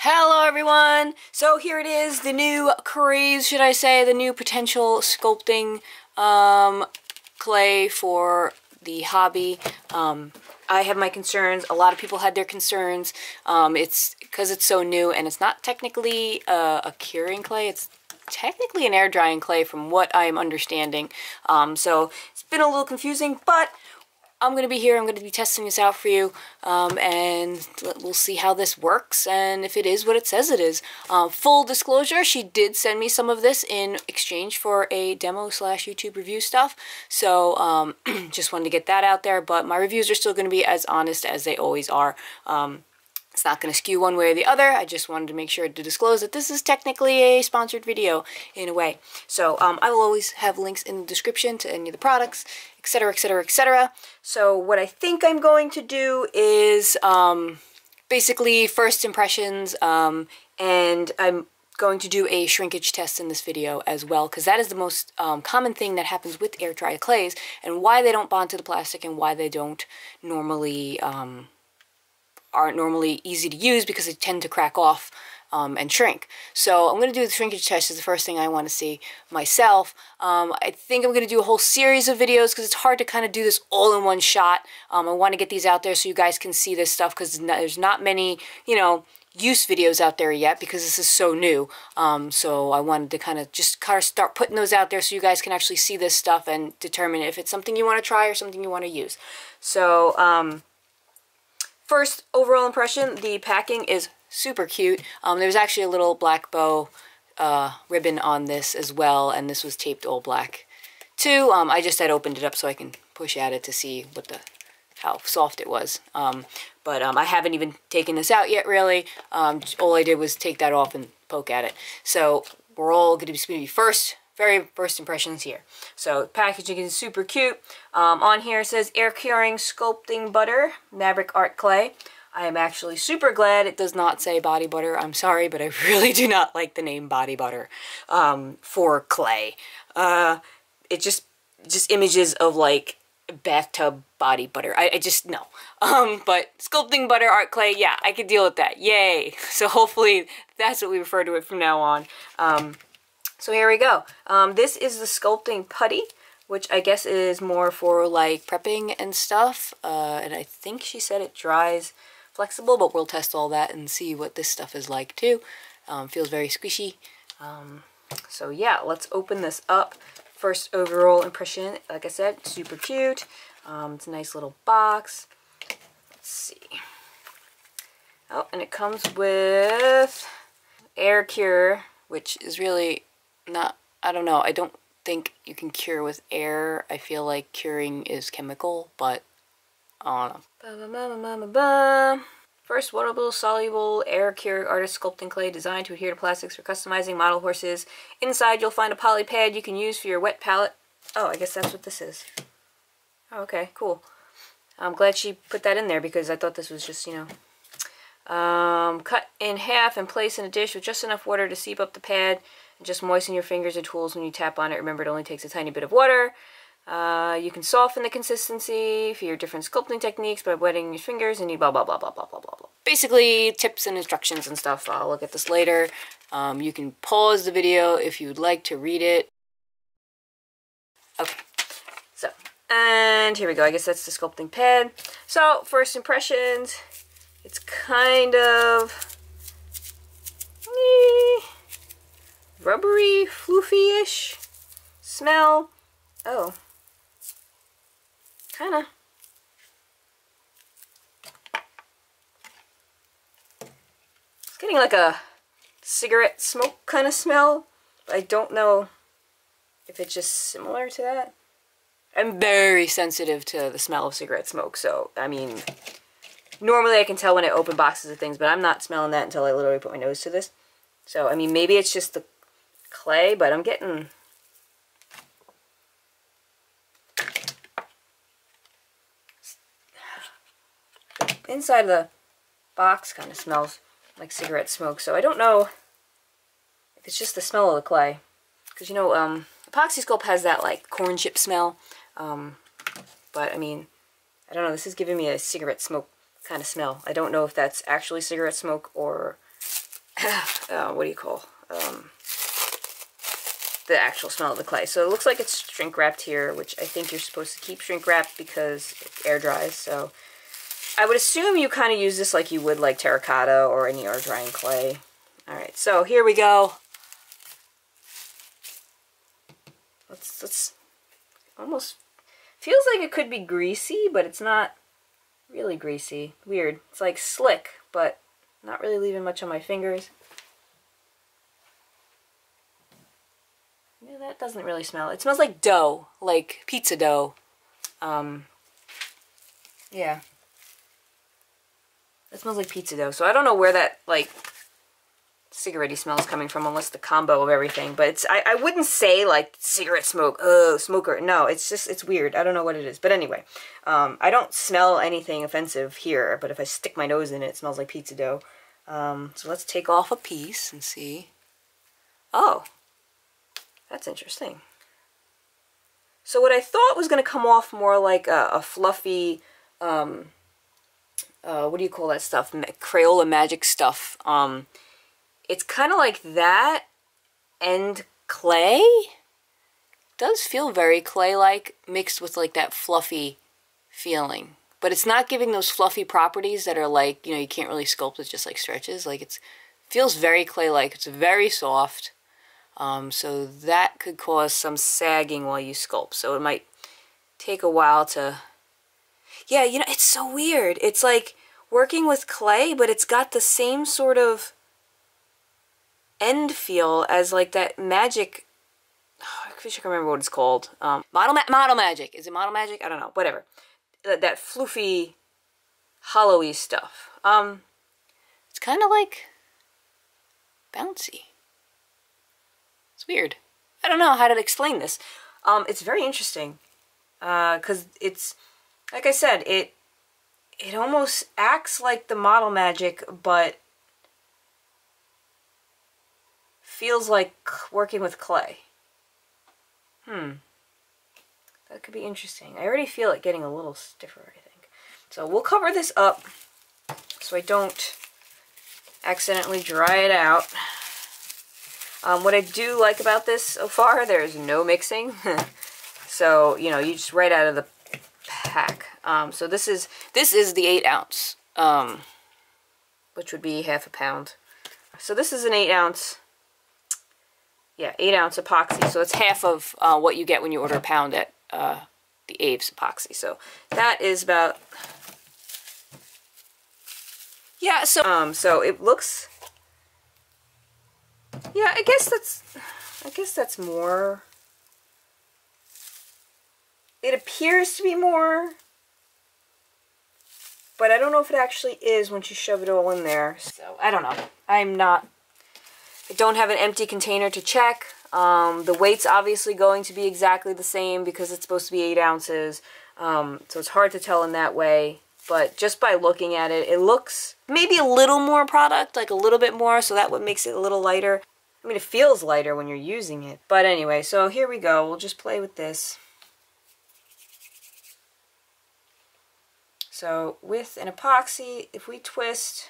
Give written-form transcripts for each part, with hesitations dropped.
Hello everyone! So here it is, the new craze, should I say, the new potential sculpting clay for the hobby. I have my concerns, a lot of people had their concerns. It's because it's so new and it's not technically a curing clay, it's technically an air drying clay from what I'm understanding. So it's been a little confusing, but I'm going to be here, I'm going to be testing this out for you, and we'll see how this works, and if it is what it says it is. Full disclosure, she did send me some of this in exchange for a demo / YouTube review stuff, so just wanted to get that out there, but my reviews are still going to be as honest as they always are. It's not going to skew one way or the other. I just wanted to make sure to disclose that this is technically a sponsored video in a way. So I will always have links in the description to any of the products, etc, etc, etc. So what I think I'm going to do is basically first impressions, and I'm going to do a shrinkage test in this video as well, because that is the most common thing that happens with air dry clays, and why they don't bond to the plastic and why they don't normally aren't normally easy to use, because they tend to crack off and shrink. So I'm going to do the shrinkage test is the first thing I want to see myself. I think I'm going to do a whole series of videos because it's hard to kind of do this all in one shot. I want to get these out there so you guys can see this stuff, because there's not many, you know, use videos out there yet because this is so new. So I wanted to kind of start putting those out there so you guys can actually see this stuff and determine if it's something you want to try or something you want to use. So first overall impression, the packing is super cute. There's actually a little black bow ribbon on this as well, and this was taped all black too. I just had opened it up so I can push at it to see how soft it was. But I haven't even taken this out yet, really. All I did was take that off and poke at it. So we're all going to be very first impressions here. So packaging is super cute. On here it says air curing sculpting butter, Maverick ArtClay. I am actually super glad it does not say body butter. I'm sorry, but I really do not like the name body butter for clay. It just images of like bathtub body butter. I just no. But sculpting butter ArtClay, yeah, I could deal with that. Yay! So hopefully that's what we refer to it from now on. So here we go. This is the sculpting putty, which I guess is more for like prepping and stuff. And I think she said it dries flexible, but we'll test all that and see what this stuff is like too. Feels very squishy. So yeah, let's open this up. First overall impression, like I said, super cute. It's a nice little box. Let's see. Oh, and it comes with air cure, which is really not, I don't know, I don't think you can cure with air. I feel like curing is chemical, but I don't know. First waterable soluble air cure artist sculpting clay designed to adhere to plastics for customizing model horses. Inside you'll find a poly pad you can use for your wet palette. Oh, I guess that's what this is. Oh, okay, cool. I'm glad she put that in there because I thought this was just, you know. Cut in half and place in a dish with just enough water to seep up the pad. And just moisten your fingers and tools when you tap on it. Remember, it only takes a tiny bit of water. You can soften the consistency for your different sculpting techniques by wetting your fingers, and you blah blah blah blah blah blah blah blah. Basically, tips and instructions and stuff. I'll look at this later. You can pause the video if you would like to read it. Okay, so, and here we go. I guess that's the sculpting pad. So, first impressions, it's kind of rubbery, floofy-ish smell. Oh. Kinda. It's getting like a cigarette smoke kind of smell. But I don't know if it's just similar to that. I'm very sensitive to the smell of cigarette smoke, so, I mean, normally I can tell when I open boxes of things, but I'm not smelling that until I literally put my nose to this. So, I mean, maybe it's just the clay, but I'm getting... inside of the box kind of smells like cigarette smoke, so I don't know if it's just the smell of the clay. Because, you know, Epoxy Sculpt has that, like, corn chip smell. But, I mean, I don't know, this is giving me a cigarette smoke kind of smell. I don't know if that's actually cigarette smoke or what do you call, the actual smell of the clay. So it looks like it's shrink wrapped here, which I think you're supposed to keep shrink wrapped because it air dries. So I would assume you kind of use this like you would like terracotta or any air drying clay. All right, so here we go. Let's almost feels like it could be greasy, but it's not really greasy. Weird. It's like slick, but not really leaving much on my fingers. Yeah, that doesn't really smell. It smells like dough, like pizza dough. Yeah. It smells like pizza dough. So I don't know where that like cigarette-y smell is coming from, unless the combo of everything. But it's I wouldn't say like cigarette smoke, oh, smoker. No, it's just, it's weird. I don't know what it is. But anyway, I don't smell anything offensive here, but if I stick my nose in it, it smells like pizza dough. So let's take off a piece and see. Oh, that's interesting. So what I thought was going to come off more like a fluffy, what do you call that stuff? Crayola magic stuff. It's kind of like that and clay. It does feel very clay-like, mixed with like that fluffy feeling. But it's not giving those fluffy properties that are like, you know, you can't really sculpt with just like stretches. Like it feels very clay-like. It's very soft. So that could cause some sagging while you sculpt. So it might take a while to... Yeah, you know, it's so weird. It's like working with clay, but it's got the same sort of end feel as like that magic... Oh, I wish I could remember what it's called. Model Magic. Is it Model Magic? I don't know. Whatever. That floofy, hollowy stuff. It's kind of like bouncy. It's weird. I don't know how to explain this. It's very interesting. Because it's, like I said, it almost acts like the Model Magic, but feels like working with clay. That could be interesting. I already feel it getting a little stiffer, I think. So we'll cover this up so I don't accidentally dry it out. What I do like about this so far, there's no mixing. So, you know, you just right out of the pack. So this is the 8 ounce, which would be half a pound. So this is an 8 ounce. Yeah, 8 ounce epoxy. So it's half of what you get when you order a pound at the Aves Apoxie. So that is about... Yeah, so it looks... Yeah, I guess that's more... It appears to be more, but I don't know if it actually is once you shove it all in there. So, I don't know. I don't have an empty container to check. The weight's obviously going to be exactly the same because it's supposed to be 8 ounces. So it's hard to tell in that way. But just by looking at it, it looks maybe a little more product, like a little bit more, so that what makes it a little lighter. I mean, it feels lighter when you're using it. But anyway, so here we go. We'll just play with this. So with an epoxy, if we twist,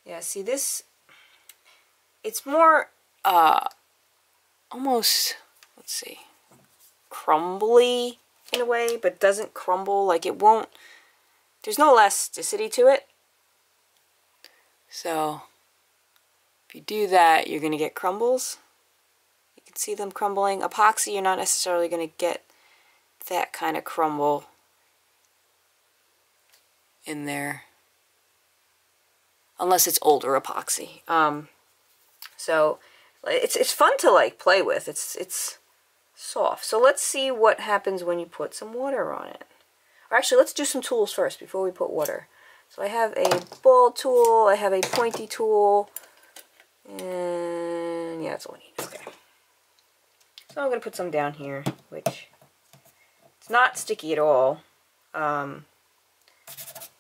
yeah, see this, it's more almost, let's see, crumbly in a way, but doesn't crumble, like it won't, there's no elasticity to it. So if you do that, you're going to get crumbles. You can see them crumbling. Epoxy, you're not necessarily going to get that kind of crumble in there, unless it's older epoxy. So it's fun to like play with. It's soft. So let's see what happens when you put some water on it. Or actually, let's do some tools first before we put water. So I have a ball tool, I have a pointy tool, and yeah, that's all I need. Okay. So I'm gonna put some down here, which it's not sticky at all. I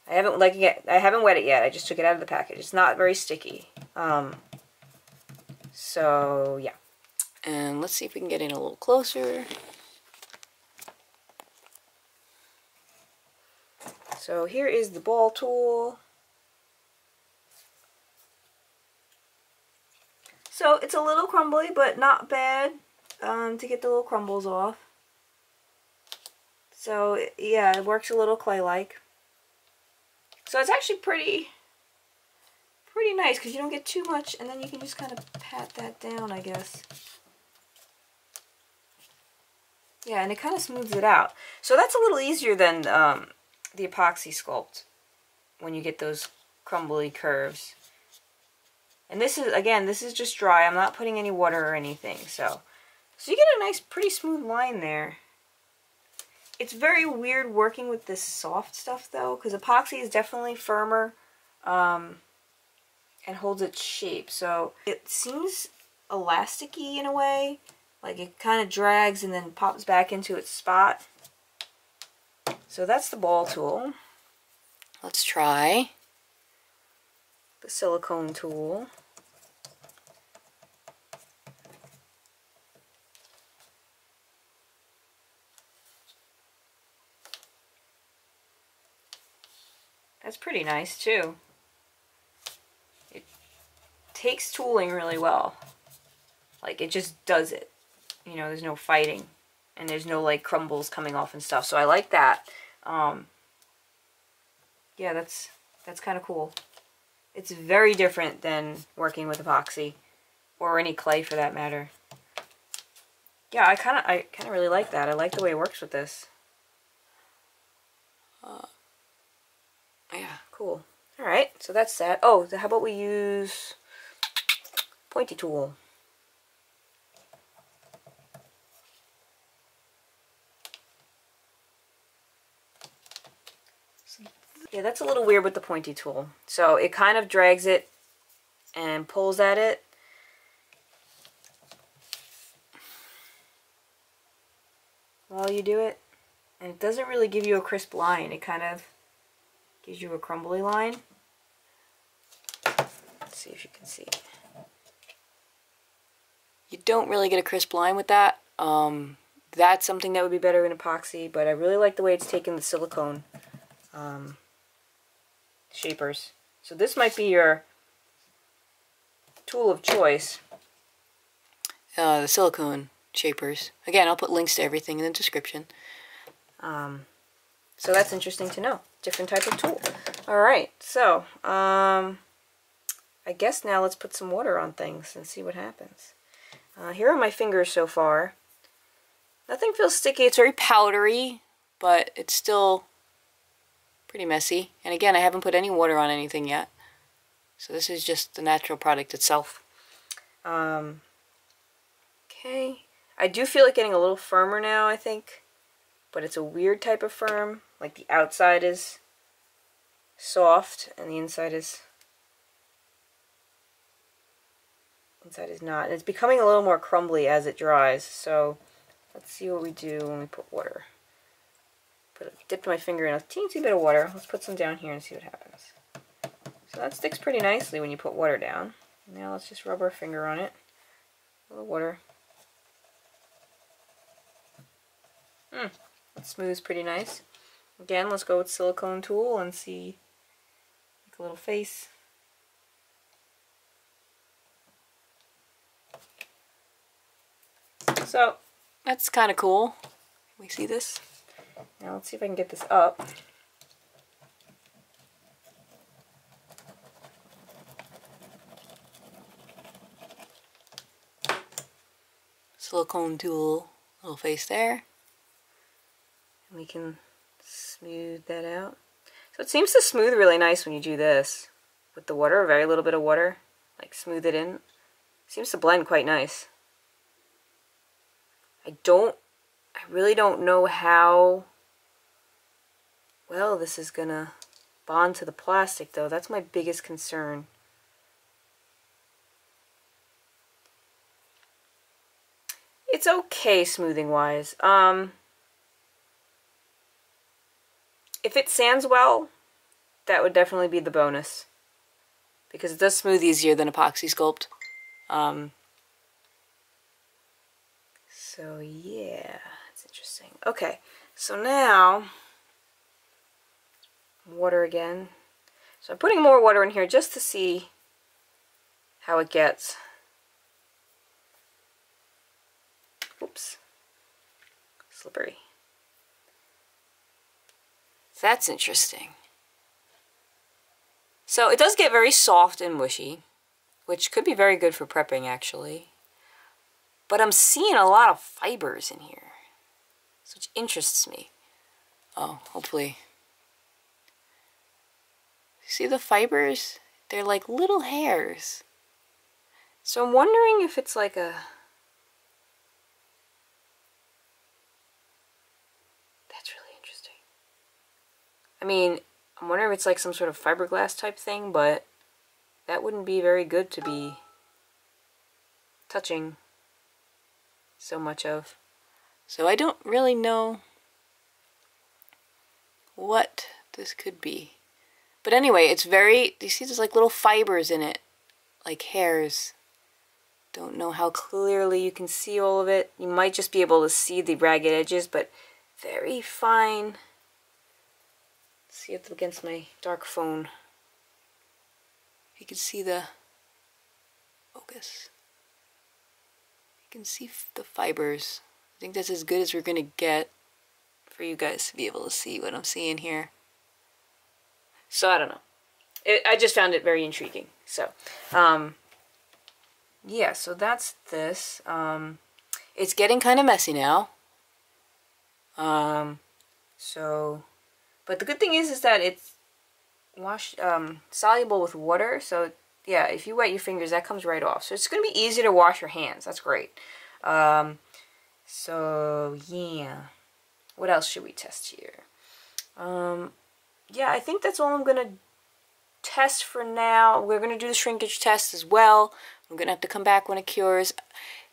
haven't wet it yet. I just took it out of the package. It's not very sticky. So yeah. And let's see if we can get in a little closer. So here is the ball tool. So it's a little crumbly, but not bad to get the little crumbles off. So yeah, it works a little clay-like. So it's actually pretty nice because you don't get too much, and then you can just kind of pat that down, I guess. Yeah, and it kind of smooths it out. So that's a little easier than the epoxy sculpt when you get those crumbly curves. And this is, again, this is just dry. I'm not putting any water or anything. So you get a nice, pretty smooth line there. It's very weird working with this soft stuff, though, because epoxy is definitely firmer and holds its shape. So it seems elasticy in a way. Like it kind of drags and then pops back into its spot. So that's the ball tool. Let's try the silicone tool. That's pretty nice too. It takes tooling really well. Like it just does it. You know, there's no fighting. And there's no like crumbles coming off and stuff. So I like that. Yeah, that's kind of cool. It's very different than working with epoxy. Or any clay for that matter. Yeah, I kind of really like that. I like the way it works with this. Yeah, cool. Alright, so that's that. Oh, how about we use pointy tool? Yeah, that's a little weird with the pointy tool. So it kind of drags it and pulls at it. While you do it. And it doesn't really give you a crisp line. It kind of gives you a crumbly line. Let's see if you can see. You don't really get a crisp line with that. That's something that would be better in epoxy, but I really like the way it's taken the silicone shapers. So this might be your tool of choice. The silicone shapers. Again, I'll put links to everything in the description. So that's interesting to know. Different type of tool. Alright, so I guess now let's put some water on things and see what happens. Here are my fingers so far. Nothing feels sticky. It's very powdery, but it's still pretty messy. And again, I haven't put any water on anything yet. So this is just the natural product itself. Okay. I do feel like getting a little firmer now, I think. But it's a weird type of firm. Like the outside is soft and the inside is not. And it's becoming a little more crumbly as it dries. So let's see what we do when we put water. Dipped my finger in a teensy bit of water. Let's put some down here and see what happens. So that sticks pretty nicely when you put water down. Now let's just rub our finger on it. A little water. That smooths pretty nice. Again, let's go with silicone tool and see, make a little face. So that's kind of cool. Can we see this? Now let's see if I can get this up. Silicone tool, little face there. And we can smooth that out. So it seems to smooth really nice when you do this with the water, a very little bit of water, like smooth it in. Seems to blend quite nice. I really don't know how well this is gonna bond to the plastic though. That's my biggest concern. It's okay smoothing wise. If it sands well, that would definitely be the bonus. Because it does smooth easier than epoxy sculpt. So yeah, it's interesting. Okay, so now, water again. So I'm putting more water in here just to see how it gets. Oops. Slippery. That's interesting. So it does get very soft and mushy, which could be very good for prepping actually. But I'm seeing a lot of fibers in here, which interests me. Oh, hopefully. See the fibers? They're like little hairs. So I'm wondering if it's like a... That's really interesting. I mean, I'm wondering if it's like some sort of fiberglass type thing, but that wouldn't be very good to be touching so much of. So I don't really know what this could be. But anyway, it's very, you see there's like little fibers in it, like hairs. Don't know how clearly you can see all of it. You might just be able to see the ragged edges, but very fine. See it against my dark phone. You can see the focus. You can see the fibers. I think that's as good as we're gonna get for you guys to be able to see what I'm seeing here. So I don't know. I just found it very intriguing. So, yeah, so that's this. It's getting kind of messy now. But the good thing is that it's soluble with water. So yeah, if you wet your fingers, that comes right off. So it's going to be easy to wash your hands. That's great. So yeah, what else should we test here? Yeah, I think that's all I'm going to test for now. We're going to do the shrinkage test as well. I'm going to have to come back when it cures.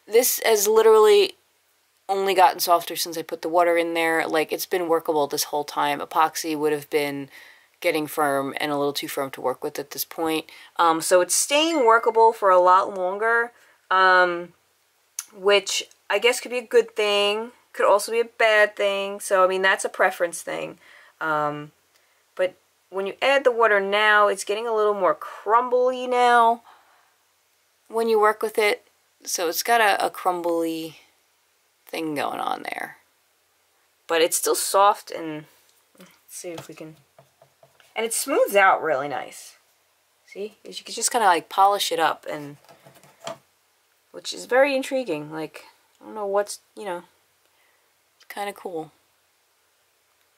This has literally only gotten softer since I put the water in there. Like, it's been workable this whole time. Epoxy would have been getting firm and a little too firm to work with at this point. So it's staying workable for a lot longer, which I guess could be a good thing. Could also be a bad thing. So, I mean, that's a preference thing. But when you add the water now, it's getting a little more crumbly now when you work with it. So it's got a crumbly thing going on there. But it's still soft, and let's see if we can... And it smooths out really nice. See? You can just kind of like polish it up, and which is very intriguing. Like, I don't know what's, you know, it's kind of cool.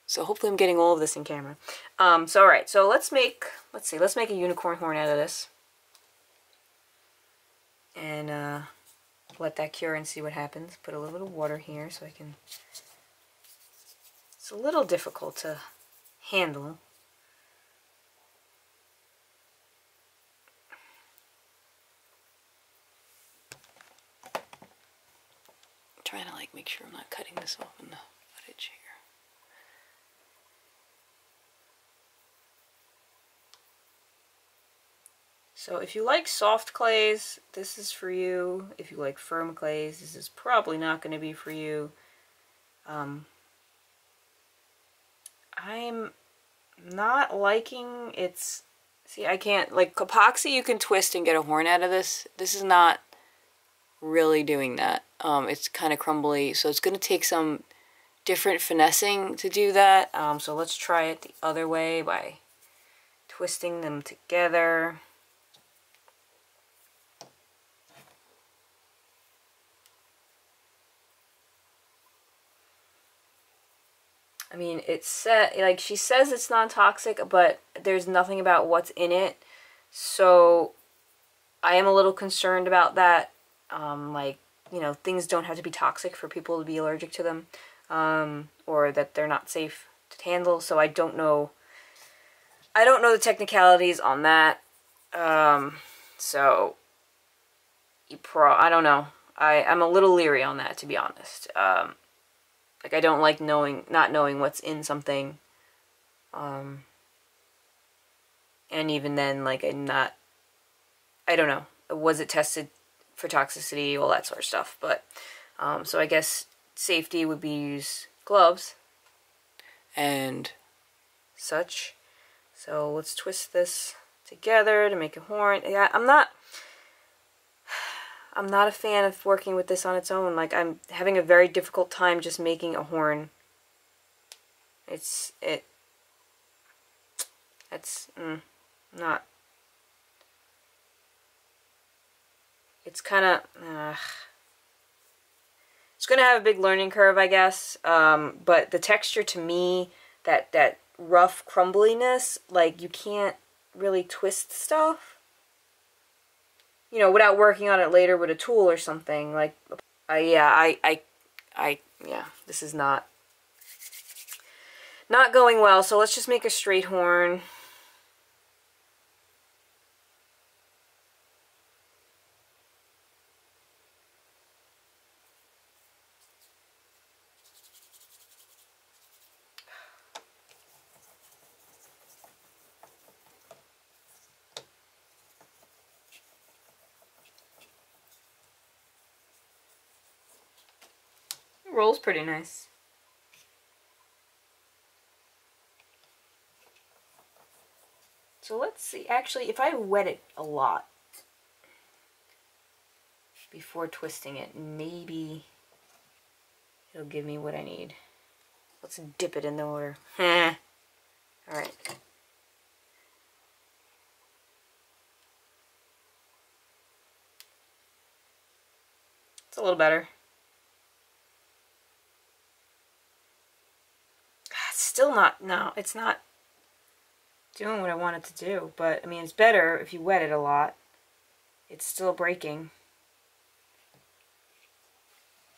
So hopefully I'm getting all of this in camera. So alright, so let's make a unicorn horn out of this. And let that cure and see what happens. Put a little bit of water here so I can... It's a little difficult to handle. I'm trying to like make sure I'm not cutting this off in the footage here. So if you like soft clays, this is for you. If you like firm clays, this is probably not going to be for you. I'm not liking its... See, I can't... Like, epoxy, you can twist and get a horn out of this. This is not really doing that. It's kind of crumbly, so it's going to take some different finessing to do that. So let's try it the other way by twisting them together. I mean, it's set, like, she says it's non-toxic, but there's nothing about what's in it. So I am a little concerned about that. Like, you know, things don't have to be toxic for people to be allergic to them, or that they're not safe to handle. So I don't know the technicalities on that. So I don't know. I'm a little leery on that, to be honest. Like, I don't like not knowing what's in something. And even then, like, I don't know. Was it tested for toxicity? All that sort of stuff. But, so I guess safety would be use gloves and such. So let's twist this together to make a horn. Yeah, I'm not... I'm not a fan of working with this on its own. Like, I'm having a very difficult time just making a horn. That's not, it's kind of, it's going to have a big learning curve, I guess, but the texture to me, that rough crumbliness, like, you can't really twist stuff, you know, without working on it later with a tool or something. Like, yeah, this is not going well, so let's just make a straight horn. It rolls pretty nice. So let's see, actually, if I wet it a lot before twisting it, maybe it'll give me what I need. Let's dip it in the water. Alright. It's a little better. It's still not, no, it's not doing what I want it to do, but I mean, it's better if you wet it a lot. It's still breaking.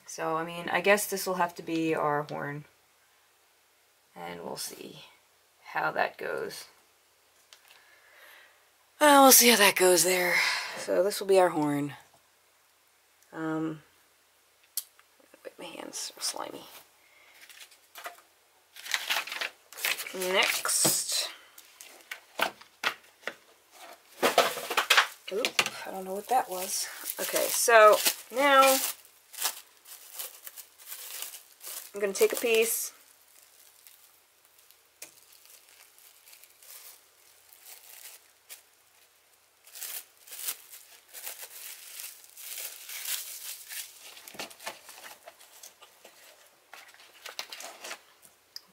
So, I mean, I guess this will have to be our horn. And we'll see how that goes. We'll see how that goes there. So this will be our horn. Wait, my hands are slimy. Next. Oop, I don't know what that was. Okay, so now I'm going to take a piece.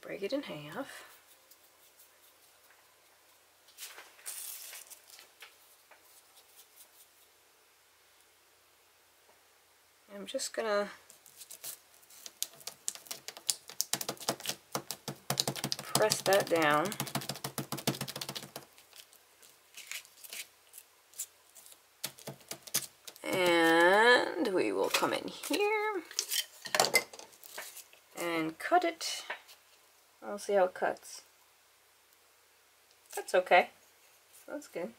Break it in half. I'm just gonna press that down. And we will come in here and cut it. I'll see how it cuts. That's okay. That's good.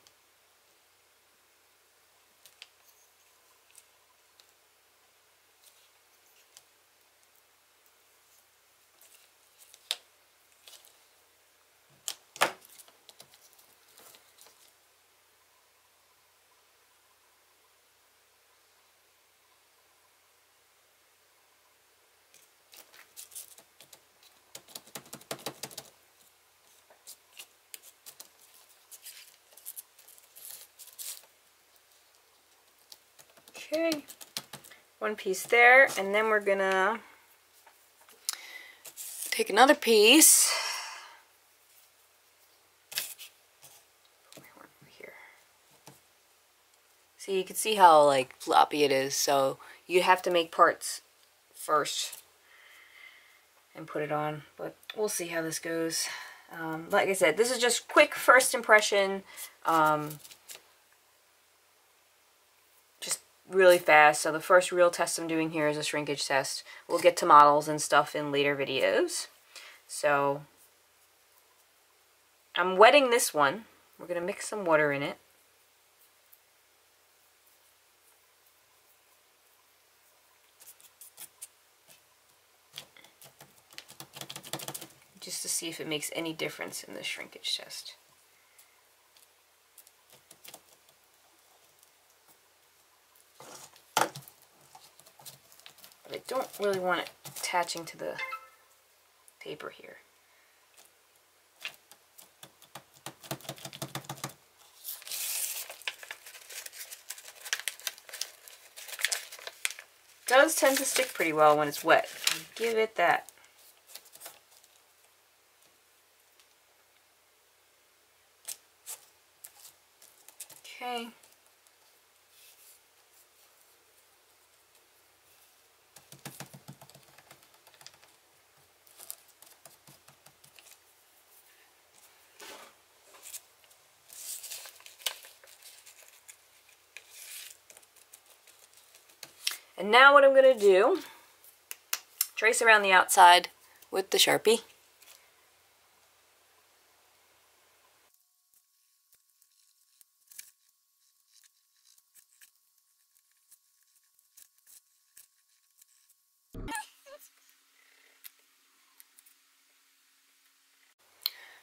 Okay, one piece there, and then we're gonna take another piece. Put my horn over here. See, you can see how like floppy it is, so you have to make parts first and put it on, but we'll see how this goes. Like I said, this is just quick first impression. Really fast. So the first real test I'm doing here is a shrinkage test. We'll get to models and stuff in later videos. So I'm wetting this one. We're going to mix some water in it. Just to see if it makes any difference in the shrinkage test. But I don't really want it attaching to the paper here. does tend to stick pretty well when it's wet. I'll give it that. Okay. And now what I'm going to do, trace around the outside with the Sharpie.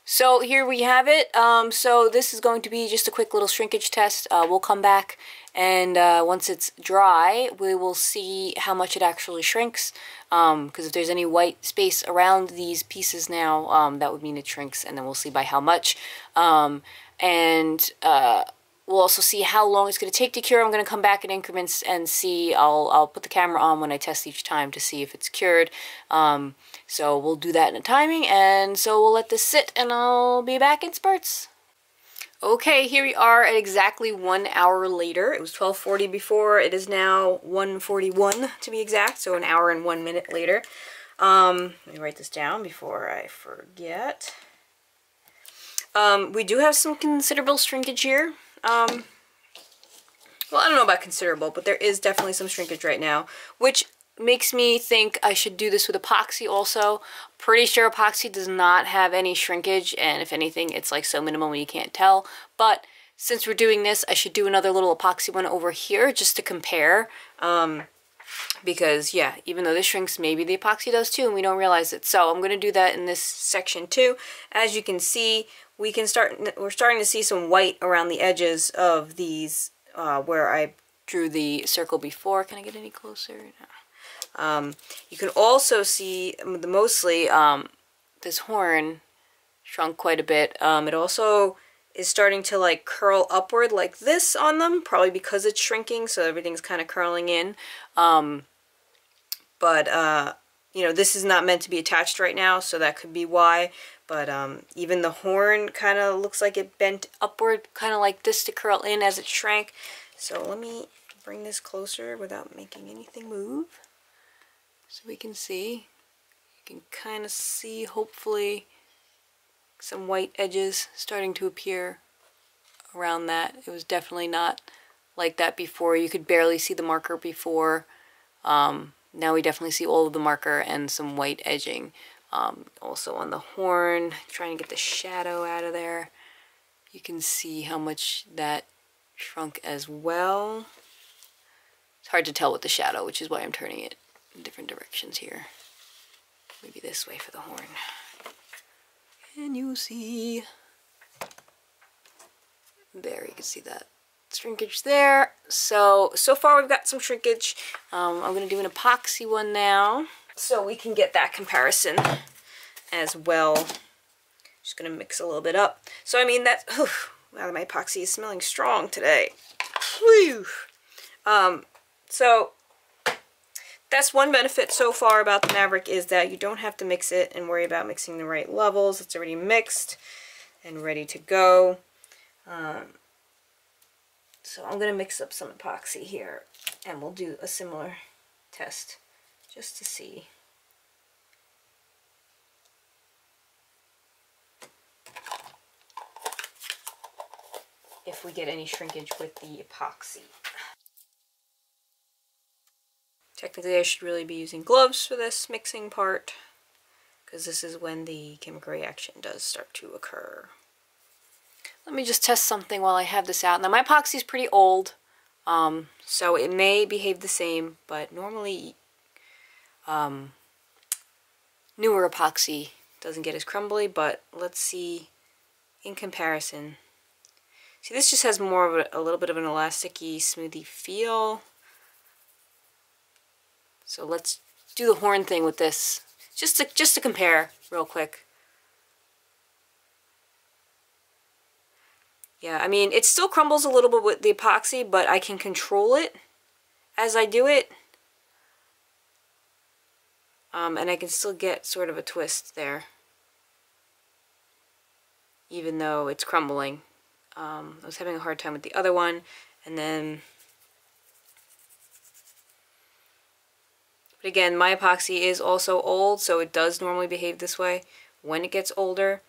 So here we have it. So this is going to be just a quick little shrinkage test. We'll come back and once it's dry, we will see how much it actually shrinks. Because if there's any white space around these pieces now, that would mean it shrinks, and then we'll see by how much. We'll also see how long it's going to take to cure. I'm going to come back in increments and see. I'll put the camera on when I test each time to see if it's cured. So we'll do that in a timing, and so we'll let this sit, and I'll be back in spurts. Okay, here we are at exactly 1 hour later. It was 12:40 before. It is now 1:41 to be exact, so an hour and 1 minute later. Let me write this down before I forget. We do have some considerable shrinkage here. Well, I don't know about considerable, but there is definitely some shrinkage right now, which makes me think I should do this with epoxy also. Pretty sure epoxy does not have any shrinkage, and if anything, it's like so minimal you can't tell. But since we're doing this, I should do another little epoxy one over here just to compare. Because, yeah, even though this shrinks, maybe the epoxy does too, and we don't realize it. So I'm going to do that in this section too. As you can see, we're starting to see some white around the edges of these where I drew the circle before. Can I get any closer? No. You can also see mostly this horn shrunk quite a bit. It also is starting to like curl upward like this on them, probably because it's shrinking, so everything's kind of curling in. You know, this is not meant to be attached right now, so that could be why. But even the horn kind of looks like it bent upward, kind of like this to curl in as it shrank. So let me bring this closer without making anything move, so we can see. You can kind of see, hopefully, some white edges starting to appear around that. It was definitely not like that before. You could barely see the marker before. Now we definitely see all of the marker and some white edging. Also on the horn, trying to get the shadow out of there. You can see how much that shrunk as well. It's hard to tell with the shadow, which is why I'm turning it in different directions here. Maybe this way for the horn. Can you see? There, you can see that shrinkage there. So far we've got some shrinkage. I'm going to do an epoxy one now, so we can get that comparison as well. Just going to mix a little bit up. So I mean, that's, wow, my epoxy is smelling strong today. Whew. So that's one benefit so far about the Maverick, is that you don't have to mix it and worry about mixing the right levels. It's already mixed and ready to go. So I'm going to mix up some epoxy here, and we'll do a similar test just to see. If we get any shrinkage with the epoxy. Technically I should really be using gloves for this mixing part, because this is when the chemical reaction does start to occur. Let me just test something while I have this out. Now my epoxy is pretty old, so it may behave the same, but normally newer epoxy doesn't get as crumbly. But let's see in comparison. See, this just has more of a little bit of an elasticy, smoothy feel. So let's do the horn thing with this, just to compare real quick. Yeah, I mean, it still crumbles a little bit with the epoxy, but I can control it as I do it. And I can still get sort of a twist there, even though it's crumbling. I was having a hard time with the other one, and then, but again, my epoxy is also old, so it does normally behave this way when it gets older.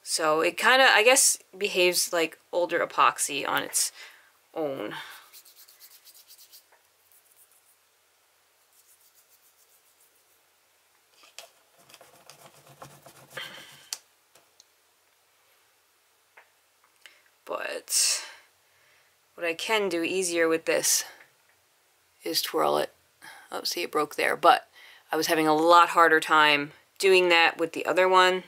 So it kind of, I guess, behaves like older epoxy on its own. But what I can do easier with this is twirl it. Oh, see, it broke there, but I was having a lot harder time doing that with the other one.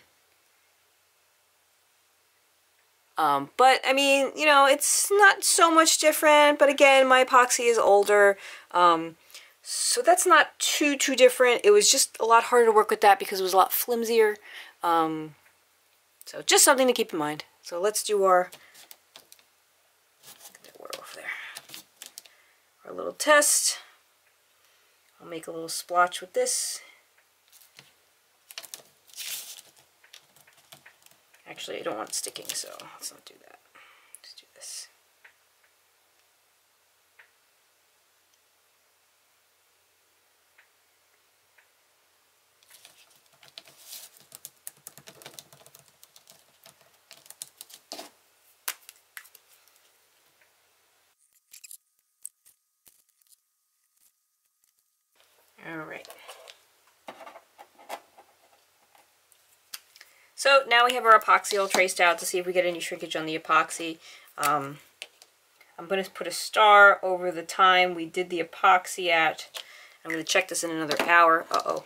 But I mean, you know, it's not so much different, but again, my epoxy is older, so that's not too different. It was just a lot harder to work with that because it was a lot flimsier. So just something to keep in mind. So let's do our, get that water off there, our little test. I'll make a little splotch with this. Actually, I don't want it sticking, so let's not do that. Let's do this. All right. So now we have our epoxy all traced out to see if we get any shrinkage on the epoxy. I'm going to put a star over the time we did the epoxy at. I'm going to check this in another hour. Uh-oh.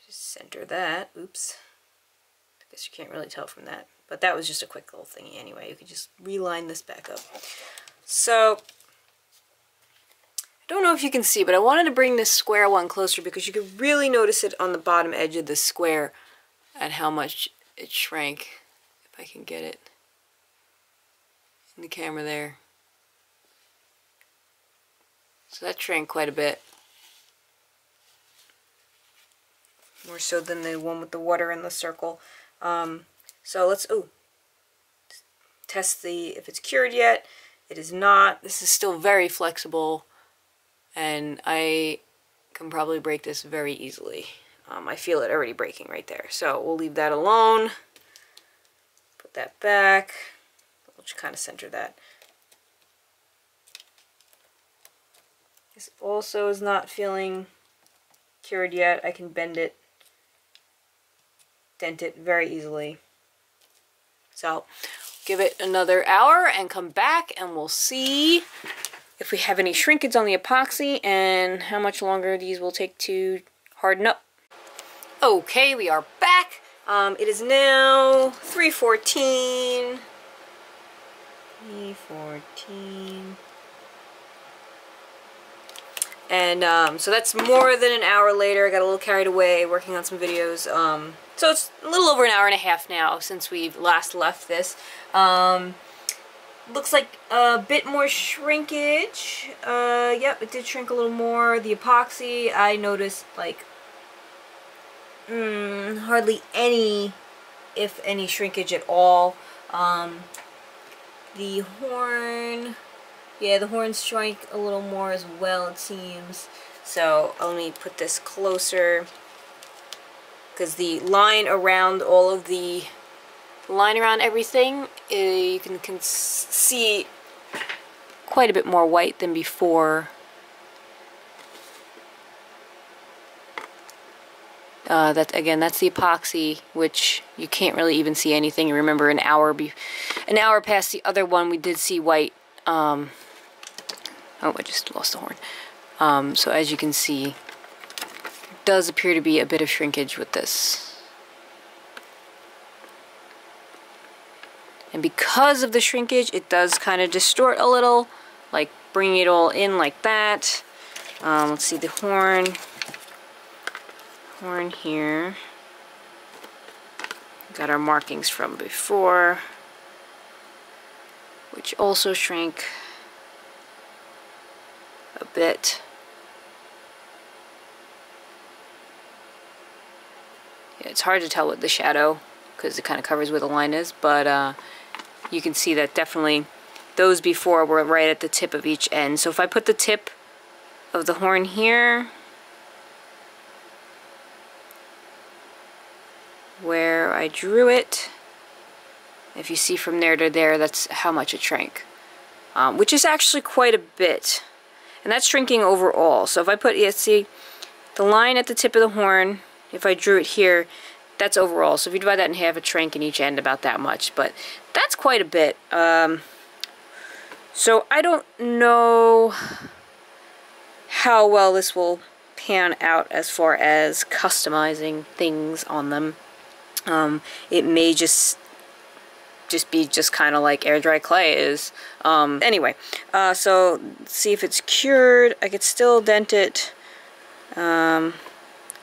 Just center that. Oops. I guess you can't really tell from that. But that was just a quick little thingy anyway. You could just reline this back up. So, I don't know if you can see, but I wanted to bring this square one closer because you could really notice it on the bottom edge of the square and how much it shrank. If I can get it in the camera there. So that shrank quite a bit. More so than the one with the water in the circle. So let's test if it's cured yet. It is not. This is still very flexible. And I can probably break this very easily. I feel it already breaking right there. So we'll leave that alone. Put that back. We'll just kind of center that. This also is not feeling cured yet. I can bend it, dent it very easily. So give it another hour and come back and we'll see if we have any shrinkage on the epoxy and how much longer these will take to harden up. Okay, we are back. It is now 3:14. 3:14. And so that's more than an hour later. I got a little carried away working on some videos. So it's a little over an hour and a half now since we've last left this. Looks like a bit more shrinkage. Yep, it did shrink a little more. The epoxy, I noticed like hardly any, if any, shrinkage at all. The horn, yeah, the horn shrank a little more as well, it seems. So let me put this closer because the line around all of the line around everything, you can see quite a bit more white than before. That's the epoxy, which you can't really even see anything. Remember, an hour past the other one, we did see white. Oh, I just lost the horn. So as you can see, it does appear to be a bit of shrinkage with this. And because of the shrinkage, it does kind of distort a little, like bringing it all in like that. Let's see the horn here. Got our markings from before, which also shrank a bit. Yeah, it's hard to tell with the shadow because it kind of covers where the line is, but you can see that definitely those before were right at the tip of each end. So if I put the tip of the horn here, where I drew it, if you see from there to there, that's how much it shrank, which is actually quite a bit, and that's shrinking overall. So if I put, see the line at the tip of the horn, if I drew it here, that's overall. So if you divide that in half, it shrank in each end about that much, but that's quite a bit. So I don't know how well this will pan out as far as customizing things on them. It may just be kind of like air dry clay is. Anyway, so see if it's cured. I could still dent it. Could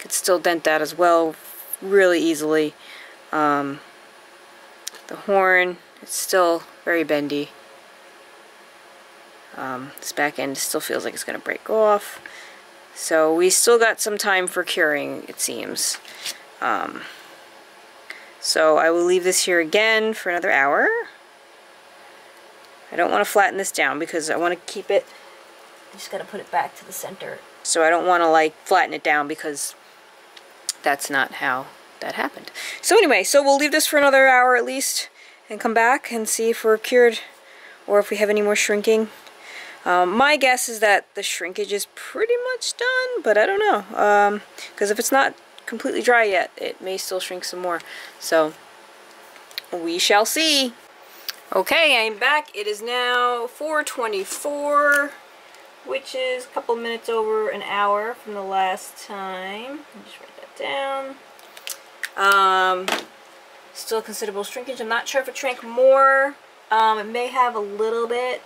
still dent that as well really easily. The horn, it's still very bendy. This back end still feels like it's going to break off. So we still got some time for curing, it seems. So I will leave this here again for another hour. I don't want to flatten this down because I want to keep it, I just got to put it back to the center. So I don't want to like flatten it down because that's not how that happened. So anyway, so we'll leave this for another hour at least and come back and see if we're cured or if we have any more shrinking. My guess is that the shrinkage is pretty much done, but I don't know. Because if it's not completely dry yet, it may still shrink some more. So we shall see. Okay, I'm back. It is now 4:24, which is a couple minutes over an hour from the last time. I'll just write that down. Still considerable shrinkage. I'm not sure if it shrank more. It may have a little bit.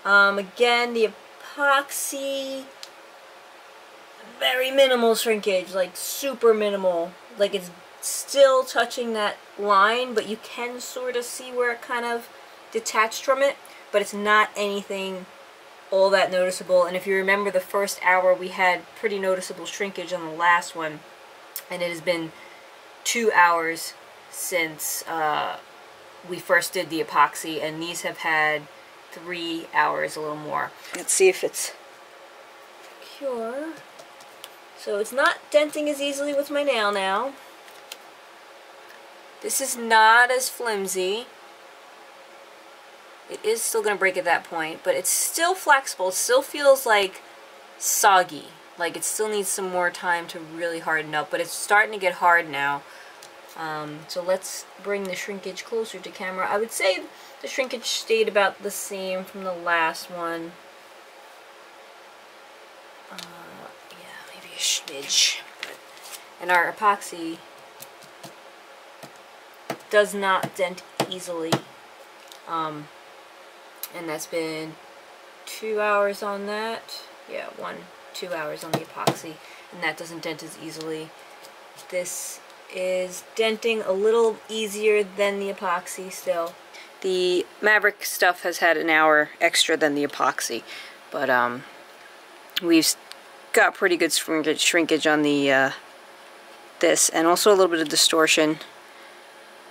Again, the epoxy, very minimal shrinkage, like super minimal. Like it's still touching that line, but you can sort of see where it kind of detached from it, but it's not anything all that noticeable. And if you remember the first hour, we had pretty noticeable shrinkage on the last one, and it has been 2 hours since we first did the epoxy, and these have had 3 hours, a little more. Let's see if it's pure. So it's not denting as easily with my nail now. This is not as flimsy. It is still going to break at that point, but it's still flexible. It still feels like soggy. Like it still needs some more time to really harden up, but it's starting to get hard now. So let's bring the shrinkage closer to camera. I would say the shrinkage stayed about the same from the last one. Yeah, maybe a smidge. And our epoxy does not dent easily. And that's been 2 hours on that. Yeah, 2 hours on the epoxy, and that doesn't dent as easily. This is denting a little easier than the epoxy still. The Maverick stuff has had an hour extra than the epoxy, but we've got pretty good shrinkage on the this, and also a little bit of distortion,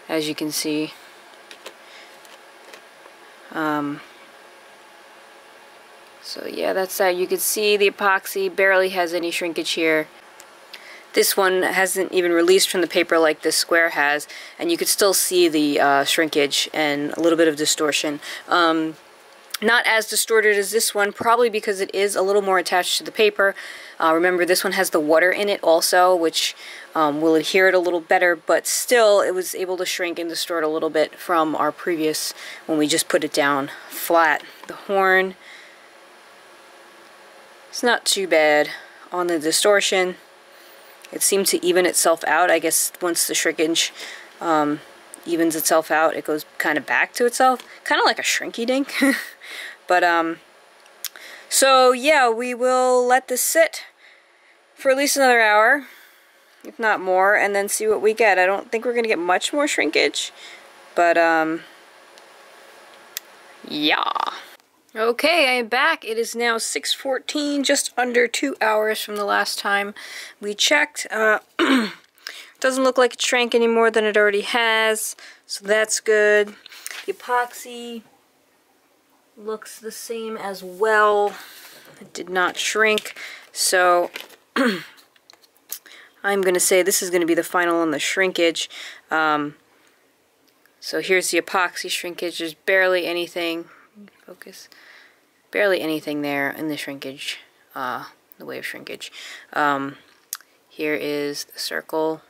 as you can see. So yeah, that's that. You can see the epoxy barely has any shrinkage here. This one hasn't even released from the paper like this square has, and you could still see the shrinkage and a little bit of distortion. Not as distorted as this one, probably because it is a little more attached to the paper. Remember, this one has the water in it also, which will adhere it a little better, but still it was able to shrink and distort a little bit from our previous when we just put it down flat. The horn, it's not too bad on the distortion. It seemed to even itself out. I guess once the shrinkage evens itself out, it goes kind of back to itself. Kind of like a shrinky dink. But, so yeah, we will let this sit for at least another hour, if not more, and then see what we get. I don't think we're going to get much more shrinkage, but, yeah. Okay, I am back. It is now 6:14, just under 2 hours from the last time we checked. Doesn't look like it shrank any more than it already has, so that's good. The epoxy looks the same as well. It did not shrink, so I'm going to say this is going to be the final on the shrinkage. So here's the epoxy shrinkage. There's barely anything. Focus. Barely anything there in the shrinkage, the way of shrinkage. Here is the circle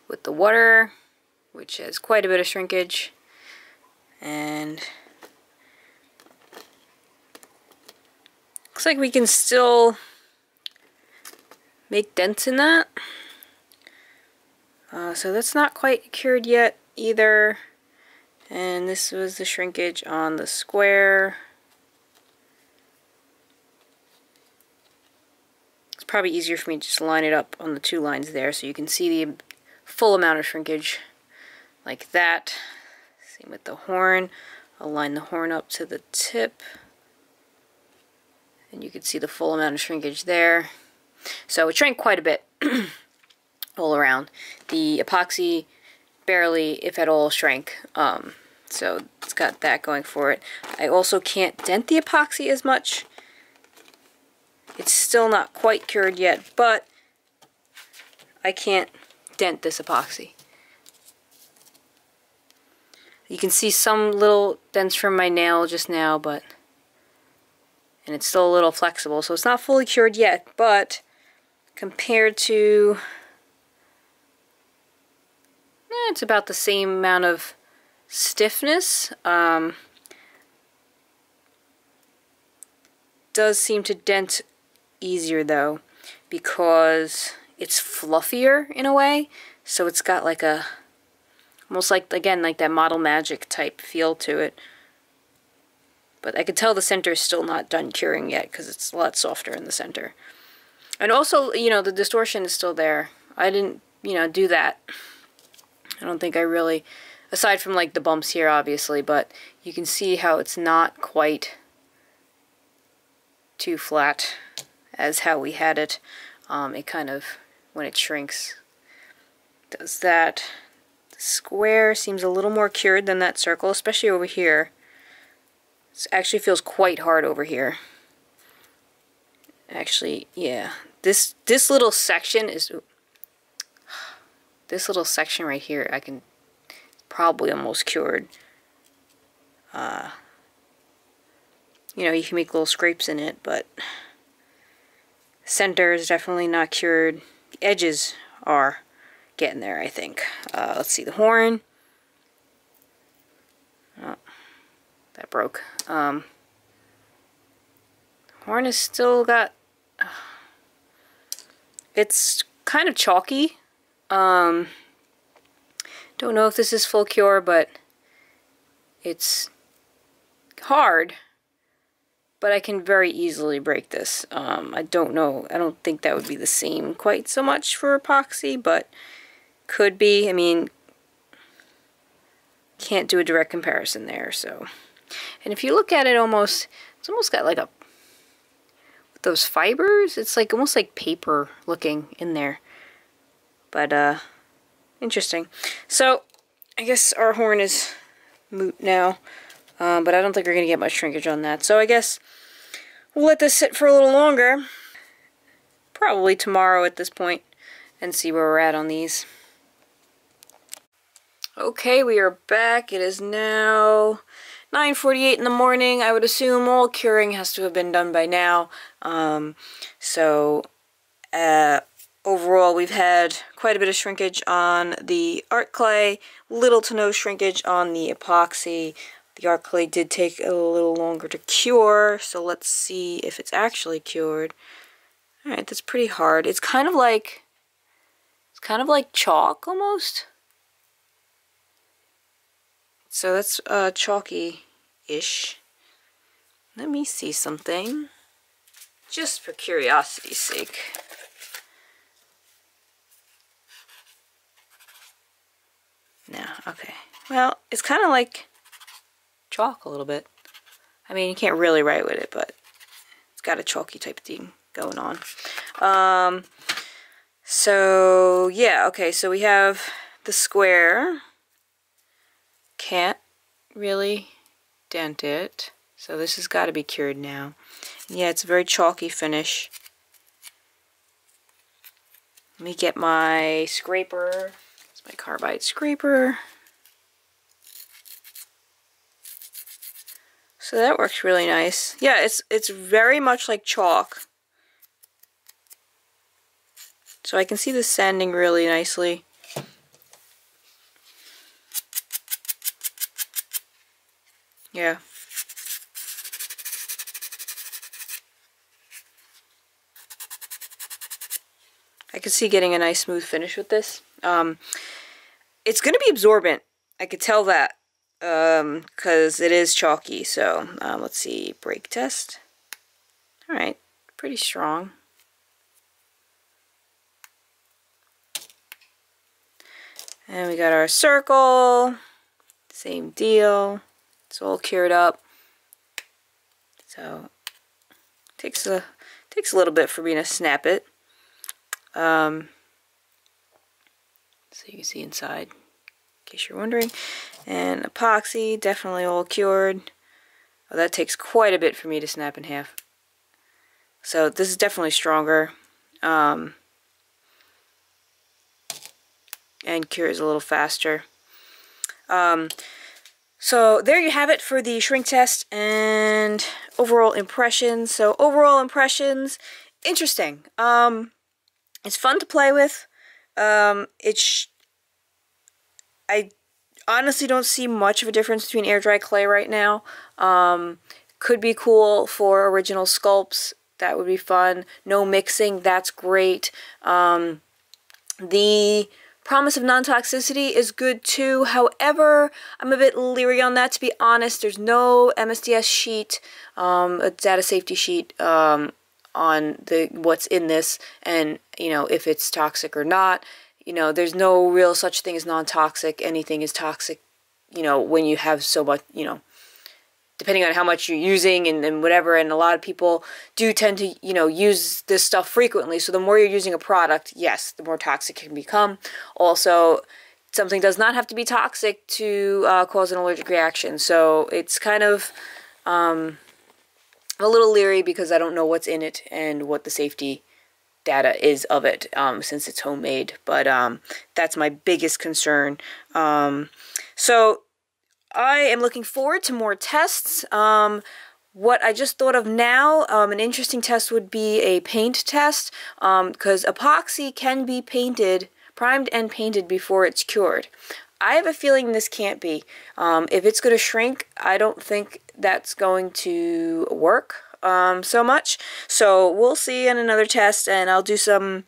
with the water, which has quite a bit of shrinkage. And looks like we can still make dents in that. So that's not quite cured yet either. And this was the shrinkage on the square. It's probably easier for me to just line it up on the two lines there so you can see the full amount of shrinkage like that. Same with the horn. I'll line the horn up to the tip. And you can see the full amount of shrinkage there. So it shrank quite a bit all around. The epoxy barely, if at all, shrank. So it's got that going for it. I also can't dent the epoxy as much. It's still not quite cured yet, but I can't dent this epoxy. You can see some little dents from my nail just now, and it's still a little flexible, so it's not fully cured yet, but compared to, it's about the same amount of stiffness. Does seem to dent easier though, because it's fluffier in a way, so it's got like a almost like, again, like that Model Magic type feel to it. But I could tell the center is still not done curing yet because it's a lot softer in the center. And also, you know, the distortion is still there. I didn't, you know, do that. I don't think I really, aside from like the bumps here obviously, but you can see how it's not quite too flat as how we had it. It kind of, when it shrinks, does that. The square seems a little more cured than that circle, especially over here. It actually feels quite hard over here. Actually, yeah. This little section is, this little section right here, I can probably almost cured. You know, you can make little scrapes in it, but center is definitely not cured. The edges are getting there, I think. Let's see, the horn. Oh, that broke. Horn has still got, it's kind of chalky. Don't know if this is full cure, but it's hard. But I can very easily break this. I don't know. I don't think that would be the same quite so much for epoxy, but could be. I mean, can't do a direct comparison there. So, and if you look at it, it's almost got like a, with those fibers, it's like almost like paper looking in there. But interesting. So I guess our horn is moot now. But I don't think we're going to get much shrinkage on that. So I guess we'll let this sit for a little longer. Probably tomorrow at this point. And see where we're at on these. Okay, we are back. It is now 9:48 in the morning. I would assume all curing has to have been done by now. Overall, we've had quite a bit of shrinkage on the ArtClay. Little to no shrinkage on the epoxy. The ArtClay did take a little longer to cure, so let's see if it's actually cured. Alright, that's pretty hard. It's kind of like chalk almost. So that's chalky-ish. Let me see something. Just for curiosity's sake. No, okay. Well, it's kind of like chalk a little bit. I mean, you can't really write with it, but it's got a chalky type of thing going on. So yeah, okay, so we have the square. Can't really dent it, so this has got to be cured now. And yeah, it's a very chalky finish. Let me get my scraper. It's my carbide scraper. So that works really nice. Yeah, it's very much like chalk. So I can see this sanding really nicely. Yeah. I could see getting a nice smooth finish with this. It's going to be absorbent. I could tell that because it is chalky. So let's see, break test. All right, pretty strong. And we got our circle. Same deal. It's all cured up. So takes a little bit for me to snap it. So you can see inside, in case you're wondering. And epoxy, definitely all cured. Oh, that takes quite a bit for me to snap in half. So this is definitely stronger. And cures a little faster. So there you have it for the shrink test and overall impressions. So overall impressions, interesting. It's fun to play with. I honestly don't see much of a difference between air dry clay right now. Could be cool for original sculpts. That would be fun. No mixing, that's great. The promise of non-toxicity is good too. However, I'm a bit leery on that, to be honest. There's no MSDS sheet, a data safety sheet on what's in this, and you know, if it's toxic or not. You know, there's no real such thing as non-toxic. Anything is toxic, you know, when you have so much, you know, depending on how much you're using and whatever. And a lot of people do tend to, you know, use this stuff frequently. So the more you're using a product, yes, the more toxic it can become. Also, something does not have to be toxic to cause an allergic reaction. So it's kind of a little leery because I don't know what's in it and what the safety data is of it, since it's homemade. But that's my biggest concern. So I am looking forward to more tests. What I just thought of now, an interesting test would be a paint test, because epoxy can be painted, primed and painted before it's cured. I have a feeling this can't be. If it's going to shrink, I don't think that's going to work so much. So we'll see in another test, and I'll do some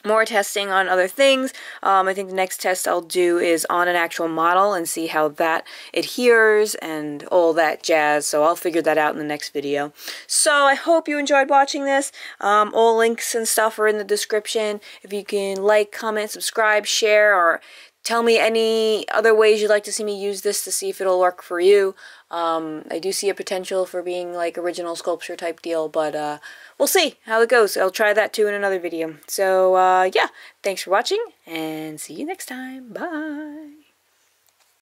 more testing on other things. I think the next test I'll do is on an actual model and see how that adheres and all that jazz. So I'll figure that out in the next video. So I hope you enjoyed watching this. All links and stuff are in the description. If you can like, comment, subscribe, share, or tell me any other ways you'd like to see me use this to see if it'll work for you. I do see a potential for being like original sculpture type deal, but we'll see how it goes. I'll try that too in another video. So yeah, thanks for watching, and see you next time. Bye!